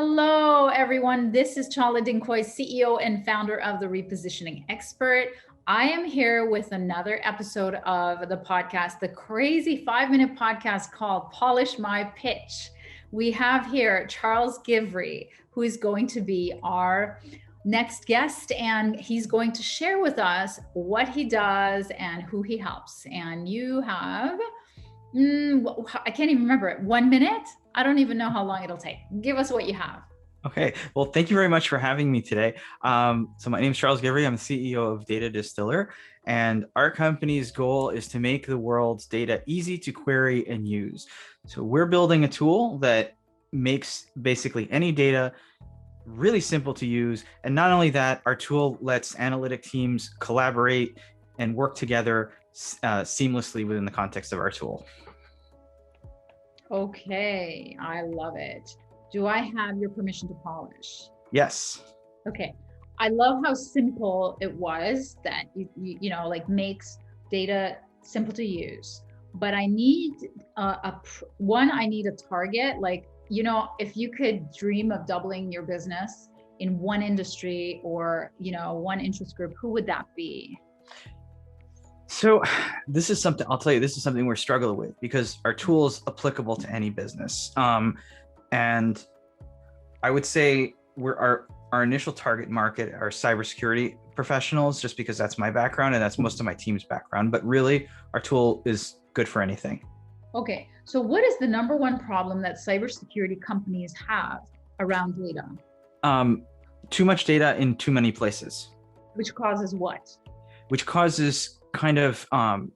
Hello, everyone. This is Chala, Dincoy, CEO and founder of The Repositioning Expert. I am here with another episode of the podcast, the crazy 5-minute podcast called Polish My Pitch. We have here Charles Givre, who is going to be our next guest, and he's going to share with us what he does and who he helps. And you have, I can't even remember it, 1 minute? I don't even know how long it'll take. Give us what you have. Okay. Well, thank you very much for having me today. So my name is Charles Givre. I'm the CEO of DataDistillr, and our company's goal is to make the world's data easy to query and use. So we're building a tool that makes basically any data really simple to use. And not only that, our tool lets analytic teams collaborate and work together seamlessly within the context of our tool. Okay, I love it. Do I have your permission to polish? Yes. Okay. I love how simple it was that you know, like makes data simple to use. But I need I need a target. Like, you know, if you could dream of doubling your business in one industry or, you know, one interest group, who would that be? So this is something, I'll tell you, this is something we're struggling with because our tool is applicable to any business. And I would say our initial target market are cybersecurity professionals, just because that's my background and that's most of my team's background. But really, our tool is good for anything. Okay. So what is the number one problem that cybersecurity companies have around data? Too much data in too many places. Which causes what? Which causes kind of the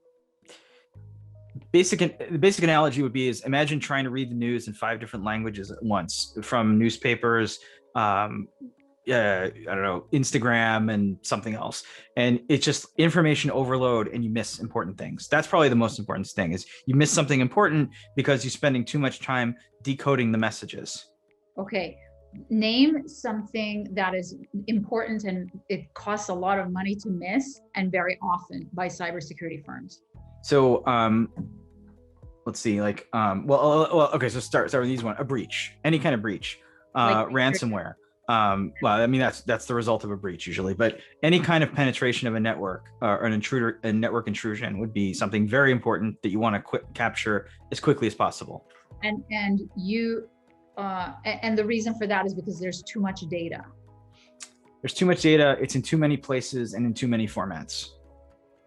basic analogy would be is imagine trying to read the news in 5 different languages at once, from newspapers, I don't know, Instagram and something else. And it's just information overload and you miss important things. That's probably the most important thing, is you miss something important because you're spending too much time decoding the messages. Okay. Name something that is important and it costs a lot of money to miss, and very often by cybersecurity firms. So let's see, like, okay, so start with these one. A breach, any kind of breach, like ransomware. Well, I mean, that's the result of a breach usually, but any kind of penetration of a network or a network intrusion would be something very important that you want to capture as quickly as possible. And the reason for that is because there's too much data. There's too much data. It's in too many places and in too many formats.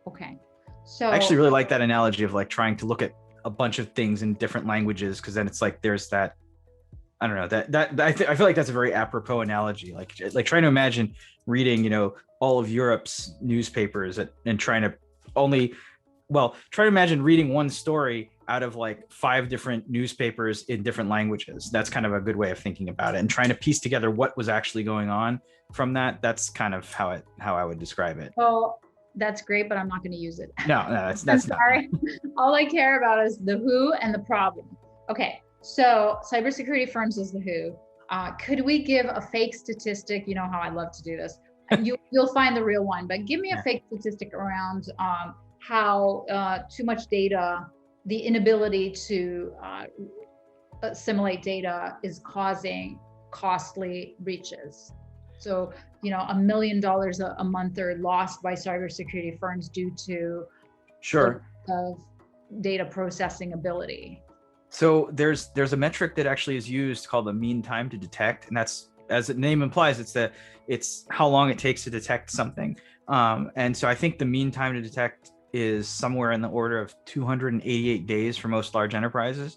Okay. So I actually really like that analogy of like trying to look at a bunch of things in different languages, because then it's like there's that, I don't know, I feel like that's a very apropos analogy. Like trying to imagine reading, you know, all of Europe's newspapers and try to imagine reading one story out of like 5 different newspapers in different languages. That's kind of a good way of thinking about it, and trying to piece together what was actually going on from that. That's kind of how I would describe it. Well, that's great, but I'm not going to use it. No, that's I'm sorry. All I care about is the who and the problem. Okay. So cybersecurity firms is the who. Could we give a fake statistic? You know how I love to do this. You'll find the real one, but give me a fake statistic around how too much data, the inability to assimilate data is causing costly breaches. So, you know, $1 million a month are lost by cybersecurity firms due to of data processing ability. So there's a metric that actually is used called the mean time to detect, and that's, as the name implies, it's how long it takes to detect something. And so I think the mean time to detect is somewhere in the order of 288 days for most large enterprises.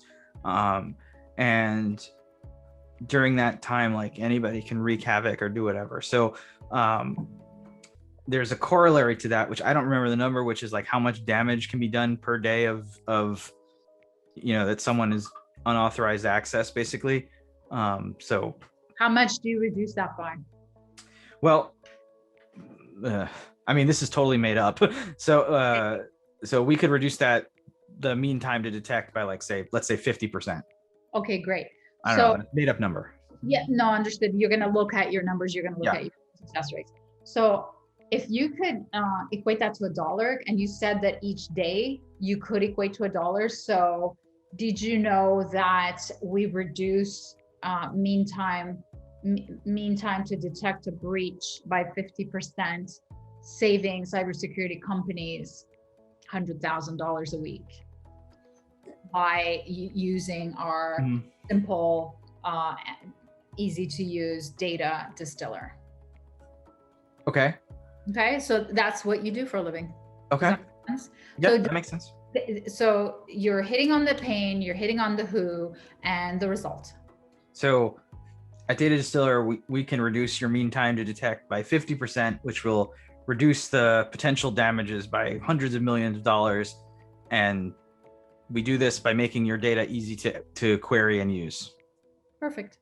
And during that time, like, anybody can wreak havoc or do whatever. So there's a corollary to that, which I don't remember the number, which is like how much damage can be done per day of you know, that someone is unauthorized access, basically. So how much do you reduce that by? Well, I mean, this is totally made up. So we could reduce the mean time to detect by, like, let's say 50%. Okay, great. I don't know, made up number. Yeah, no, understood. You're going to look at your numbers. You're going to look at your success rates. So if you could equate that to $1, and you said that each day you could equate to $1. So did you know that we reduce mean time to detect a breach by 50%, saving cybersecurity companies $100,000 a week by using our simple, easy to use DataDistillr. Okay. Okay, so that's what you do for a living. Okay. Yeah, so that makes sense. So you're hitting on the pain, you're hitting on the who, and the result. So at DataDistillr, we can reduce your mean time to detect by 50%, which will reduce the potential damages by hundreds of millions of dollars. And we do this by making your data easy to query and use. Perfect.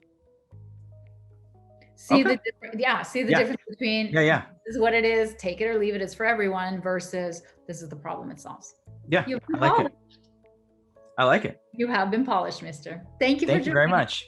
See the difference between this is what it is, take it or leave it, is for everyone, versus this is the problem it solves. Yeah, I like it. I like it. You have been polished, mister. Thank you Thank you very much.